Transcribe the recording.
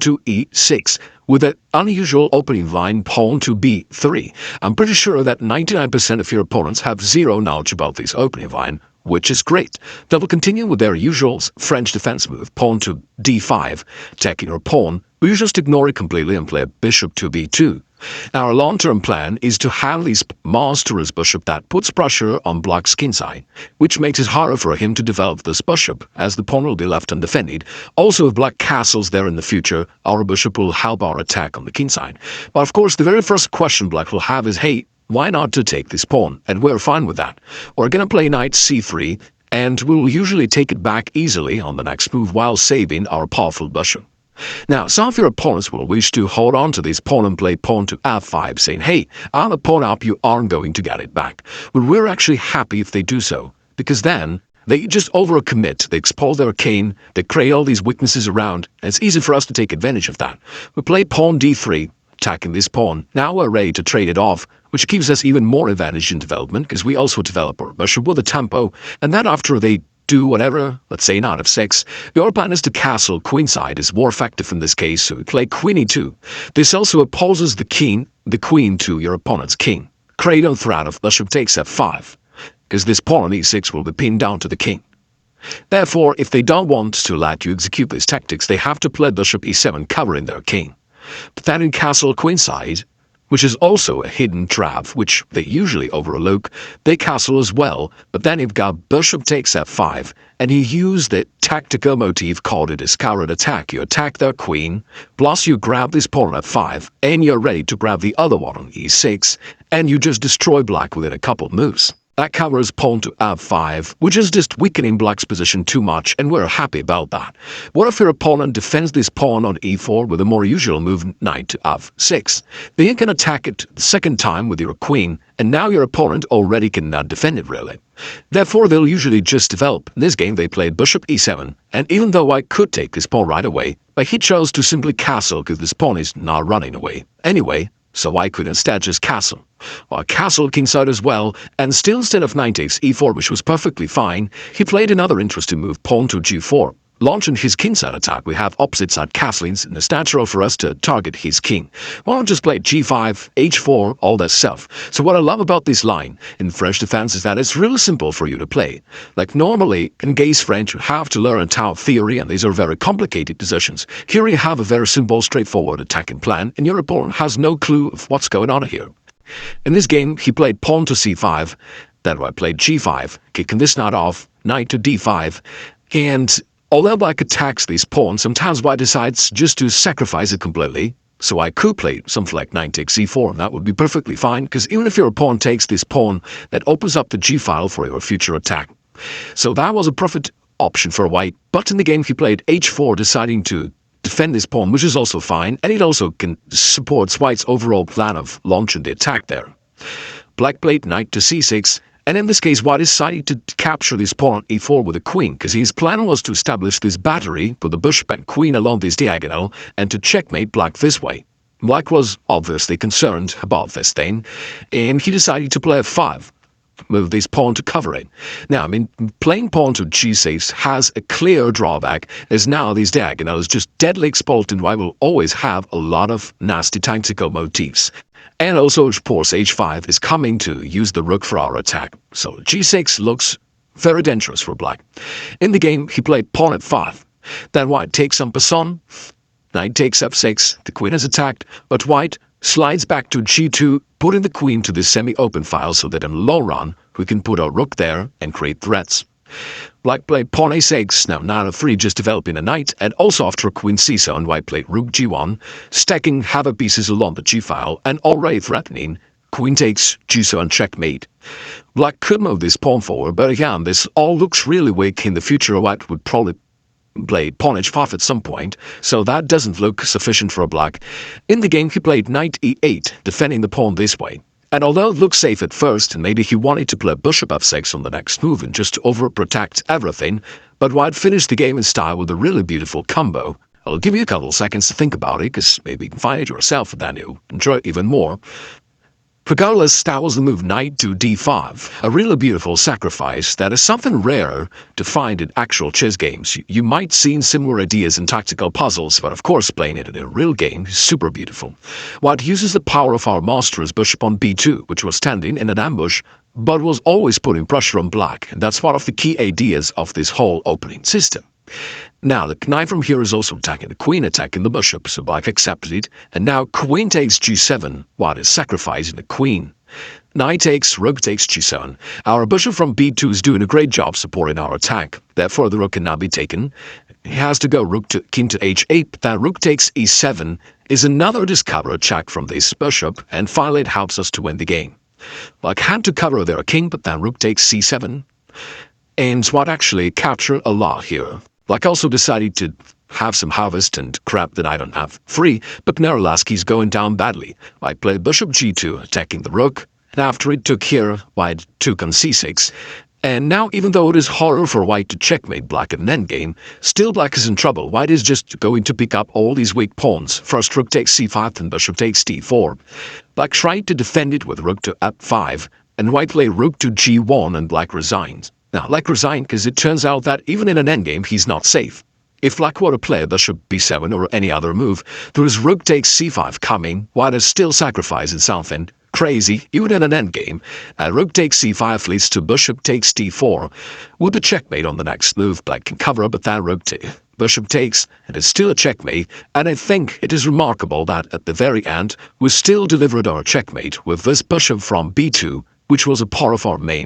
to e6 with an unusual opening line pawn to b3. I'm pretty sure that 99% of your opponents have zero knowledge about this opening line, which is great. They will continue with their usual French defense move, pawn to d5, attacking your pawn. We just ignore it completely and play bishop to b2. Our long-term plan is to have this monstrous bishop that puts pressure on black's kingside, which makes it harder for him to develop this bishop, as the pawn will be left undefended. Also, if black castles there in the future, our bishop will help our attack on the kingside. But of course, the very first question black will have is, hey, why not to take this pawn? And we're fine with that. We're gonna play knight c3, and we'll usually take it back easily on the next move while saving our powerful bishop. Now, some of your opponents will wish to hold on to this pawn and play pawn to f5, saying, hey, I'm a pawn up, you aren't going to get it back. But we're actually happy if they do so, because then they just overcommit, they expose their king, they create all these weaknesses around, and it's easy for us to take advantage of that. We play pawn d3, attacking this pawn. Now we're ready to trade it off, which gives us even more advantage in development, because we also develop our bishop with a tempo, and then after they do whatever, let's say knight f6, your plan is to castle queenside is more effective in this case, so we play queen e2. This also opposes the queen to your opponent's king. Create a threat of bishop takes f5, because this pawn on e6 will be pinned down to the king. Therefore, if they don't want to let you execute these tactics, they have to play bishop e7 covering their king. But then in castle queenside, which is also a hidden trap, which they usually overlook, they castle as well, but then you've got bishop takes f5, and you use the tactical motif called a discarded attack. You attack their queen, plus you grab this pawn on f5, and you're ready to grab the other one on e6, and you just destroy black within a couple moves. That covers pawn to f5, which is just weakening black's position too much, and we're happy about that. What if your opponent defends this pawn on e4 with a more usual move, knight to f6? Then you can attack it the second time with your queen, and now your opponent already cannot defend it really. Therefore, they'll usually just develop. In this game, they played bishop e7, and even though I could take this pawn right away, but he chose to simply castle because this pawn is not running away. Anyway, so I could instead just castle. Well, I castled kingside as well, and still instead of knight takes e4, which was perfectly fine, he played another interesting move, pawn to g4. Launching his kingside attack, we have opposite side castlings, and it's natural for us to target his king. Well, I'll just play g5, h4, all that stuff. So what I love about this line in French defense is that it's really simple for you to play. Like normally, in Gaze French, you have to learn a Tau theory, and these are very complicated decisions. Here you have a very simple, straightforward attacking plan, and your opponent has no clue of what's going on here. In this game, he played pawn to c5, then I played g5, kicking this knight off, knight to d5, and although black attacks this pawn, sometimes white decides just to sacrifice it completely. So I could play something like knight takes c4, and that would be perfectly fine, because even if your opponent takes this pawn, that opens up the g-file for your future attack. So that was a perfect option for white, but in the game he played h4, deciding to defend this pawn, which is also fine, and it also can support white's overall plan of launching the attack there. Black played knight to c6, and in this case, white decided to capture this pawn on e4 with a queen, because his plan was to establish this battery with the bishop and queen along this diagonal, and to checkmate black this way. Black was obviously concerned about this thing, and he decided to play f5, with this pawn to cover it. Now, I mean, playing pawn to g6 has a clear drawback, as now these diagonals just deadly exposed, and white will always have a lot of nasty tactical motifs. And also, of course, h5 is coming to use the rook for our attack, so g6 looks very dangerous for black. In the game, he played pawn f5. Then white takes en passant, knight takes f6, the queen is attacked, but white slides back to g2, putting the queen to this semi-open file so that in the long run, we can put our rook there and create threats. Black played pawn a6, now knight f3 just developing a knight, and also after queen c7, white played rook g1, stacking heavy pieces along the g-file and already threatening queen takes g7 checkmate. Black could move this pawn forward, but again, this all looks really weak. In the future, white would probably play pawn h5 at some point, so that doesn't look sufficient for a black. In the game, he played knight e8, defending the pawn this way. And although it looks safe at first, and maybe he wanted to play bishop f6 on the next move and just overprotect everything, but white finished the game in style with a really beautiful combo. I'll give you a couple seconds to think about it, because maybe you can find it yourself and then you'll enjoy it even more. Regardless, that was the move knight to d5, a really beautiful sacrifice that is something rare to find in actual chess games. You might see similar ideas in tactical puzzles, but of course playing it in a real game is super beautiful. White uses the power of our master's bishop on b2, which was standing in an ambush, but was always putting pressure on black, and that's one of the key ideas of this whole opening system. Now, the knight from here is also attacking the queen, attacking the bishop, so black accepted it, and now queen takes g7, white is sacrificing the queen. Knight takes, rook takes g7. Our bishop from b2 is doing a great job supporting our attack, therefore the rook can now be taken. He has to go rook to king to h8, but that rook takes e7 is another discovered check from this bishop, and finally it helps us to win the game. Black had to cover their king, but then rook takes c7, and white actually captured a lot here. Black also decided to have some harvest and crap that I don't have free, but nevertheless he's going down badly. White played bishop g2, attacking the rook, and after it took here, white took on c6. And now, even though it is harder for white to checkmate black in an endgame, still black is in trouble. White is just going to pick up all these weak pawns. First rook takes c5, then bishop takes d4. Black tried to defend it with rook to f5, and white played rook to g1 and black resigned. Now, black resigned because it turns out that even in an endgame, he's not safe. If black were to play bishop b7 or any other move, there is rook takes c5 coming, white is still sacrificing something crazy, even in an endgame, and rook takes c5 leads to bishop takes d4. With the checkmate on the next move, black can cover up, but that rook bishop takes, and it's still a checkmate, and I think it is remarkable that at the very end, we still delivered our checkmate with this bishop from b2, which was a part of our main